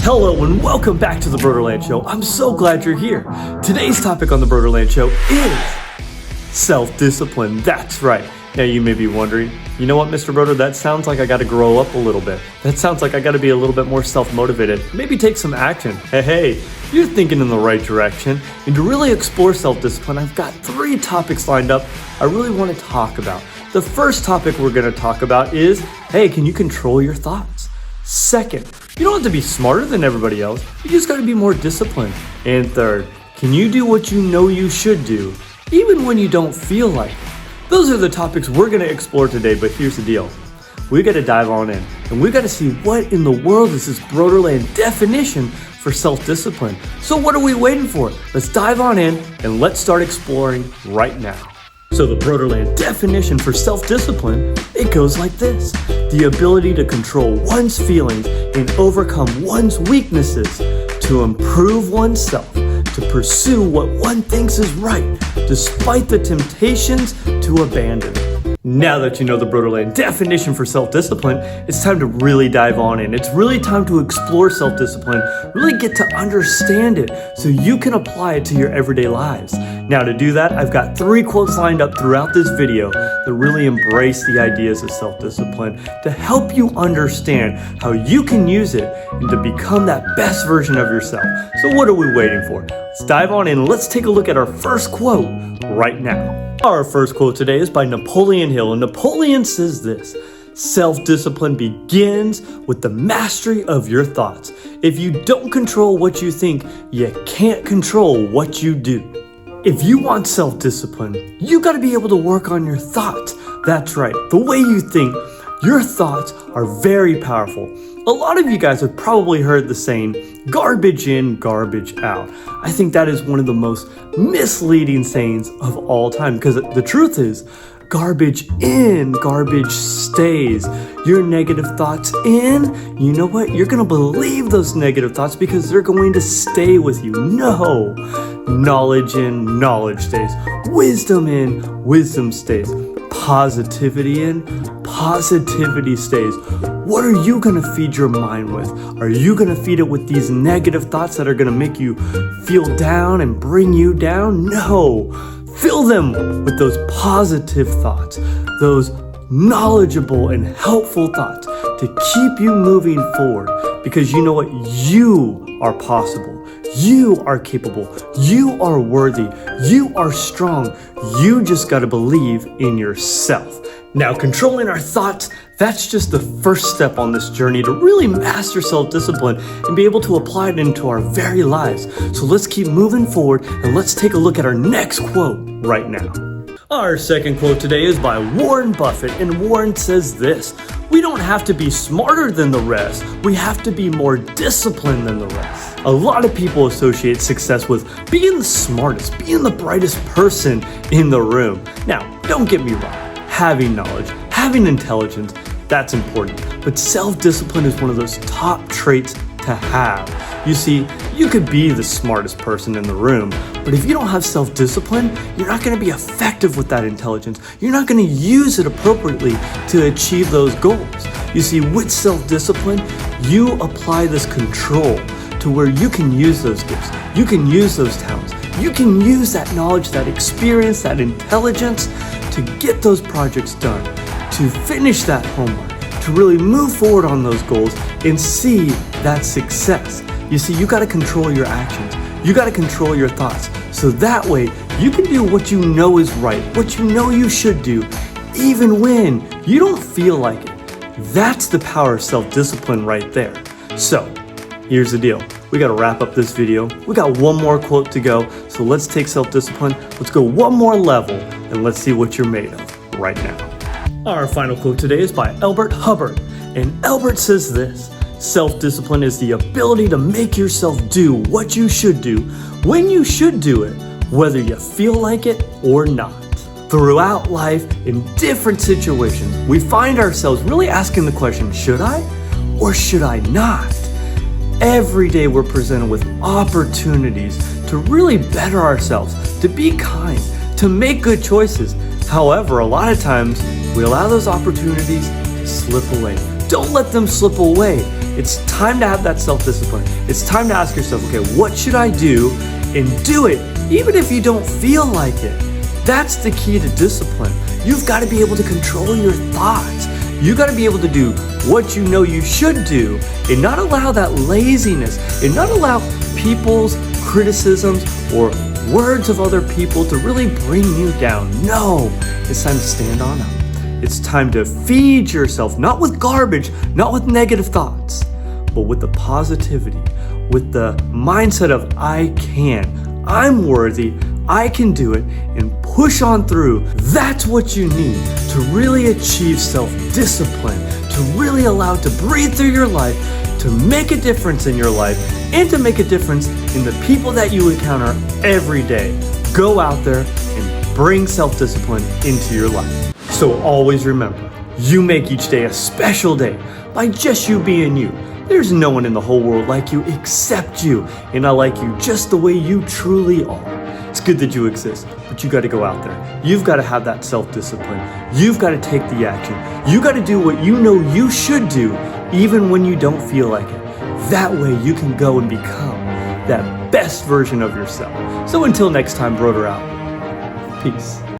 Hello and welcome back to the Brodeurland Show. I'm so glad you're here. Today's topic on the Brodeurland Show is self-discipline. That's right. Now you may be wondering, you know what, Mr. Broder, that sounds like I got to grow up a little bit. That sounds like I got to be a little bit more self-motivated. Maybe take some action. Hey, you're thinking in the right direction. And to really explore self-discipline, I've got 3 topics lined up I really want to talk about. The first topic we're going to talk about is, hey, can you control your thoughts? Second, you don't have to be smarter than everybody else. You just got to be more disciplined. And third, can you do what you know you should do, even when you don't feel like it? Those are the topics we're going to explore today, but here's the deal. We got to dive on in, and we got to see what in the world is this Brodeurland definition for self-discipline. So what are we waiting for? Let's dive on in, and let's start exploring right now. So the Brodeurland definition for self-discipline, it goes like this. The ability to control one's feelings and overcome one's weaknesses, to improve oneself, to pursue what one thinks is right, despite the temptations to abandon it. Now that you know the Brodeurland definition for self-discipline, it's time to really dive on in. It's really time to explore self-discipline, really get to understand it so you can apply it to your everyday lives. Now to do that, I've got 3 quotes lined up throughout this video that really embrace the ideas of self-discipline to help you understand how you can use it and to become that best version of yourself. So what are we waiting for? Let's dive on in. Let's take a look at our first quote right now. Our first quote today is by Napoleon Hill, and Napoleon says this: self-discipline begins with the mastery of your thoughts. If you don't control what you think, you can't control what you do. If you want self-discipline, you got to be able to work on your thoughts. That's right, the way you think. Your thoughts are very powerful. A lot of you guys have probably heard the saying, garbage in, garbage out. I think that is one of the most misleading sayings of all time, because the truth is, garbage in, garbage stays. Your negative thoughts in, you know what? You're going to believe those negative thoughts because they're going to stay with you. No. Knowledge in, knowledge stays. Wisdom in, wisdom stays. Positivity in, positivity stays. What are you going to feed your mind with? Are you going to feed it with these negative thoughts that are going to make you feel down and bring you down? No. Fill them with those positive thoughts, those knowledgeable and helpful thoughts to keep you moving forward, because you know what? You are possible. You are capable. You are worthy. You are strong. You just got to believe in yourself. Now, controlling our thoughts, that's just the first step on this journey to really master self-discipline and be able to apply it into our very lives. So let's keep moving forward and let's take a look at our next quote right now. Our second quote today is by Warren Buffett, and Warren says this: we don't have to be smarter than the rest, we have to be more disciplined than the rest. A lot of people associate success with being the smartest, being the brightest person in the room. Now, don't get me wrong, having knowledge, having intelligence, that's important, but self-discipline is one of those top traits to have. You see, you could be the smartest person in the room, but if you don't have self-discipline, you're not going to be effective with that intelligence. You're not going to use it appropriately to achieve those goals. You see, with self-discipline, you apply this control to where you can use those gifts, you can use those talents, you can use that knowledge, that experience, that intelligence to get those projects done, to finish that homework, to really move forward on those goals and see that success. You see, you got to control your actions. You got to control your thoughts. So that way you can do what you know is right, what you know you should do, even when you don't feel like it. That's the power of self-discipline right there. So here's the deal. We got to wrap up this video. We got one more quote to go. So let's take self-discipline. Let's go one more level and let's see what you're made of right now. Our final quote today is by Albert Hubbard. And Albert says this: self-discipline is the ability to make yourself do what you should do when you should do it, whether you feel like it or not. Throughout life, in different situations, we find ourselves really asking the question, should I or should I not? Every day we're presented with opportunities to really better ourselves, to be kind, to make good choices. However, a lot of times we allow those opportunities to slip away. Don't let them slip away. It's time to have that self-discipline. It's time to ask yourself, okay, what should I do? And do it, even if you don't feel like it. That's the key to discipline. You've got to be able to control your thoughts. You got to be able to do what you know you should do and not allow that laziness and not allow people's criticisms or words of other people to really bring you down. No, it's time to stand on them. It's time to feed yourself, not with garbage, not with negative thoughts, but with the positivity, with the mindset of I can, I'm worthy, I can do it, and push on through. That's what you need to really achieve self-discipline, to really allow it to breathe through your life, to make a difference in your life, and to make a difference in the people that you encounter every day. Go out there and bring self-discipline into your life. So always remember, you make each day a special day by just you being you. There's no one in the whole world like you except you, and I like you just the way you truly are. It's good that you exist, but you got to go out there. You've got to have that self-discipline. You've got to take the action. You got to do what you know you should do, even when you don't feel like it. That way you can go and become that best version of yourself. So until next time, Broder out. Peace.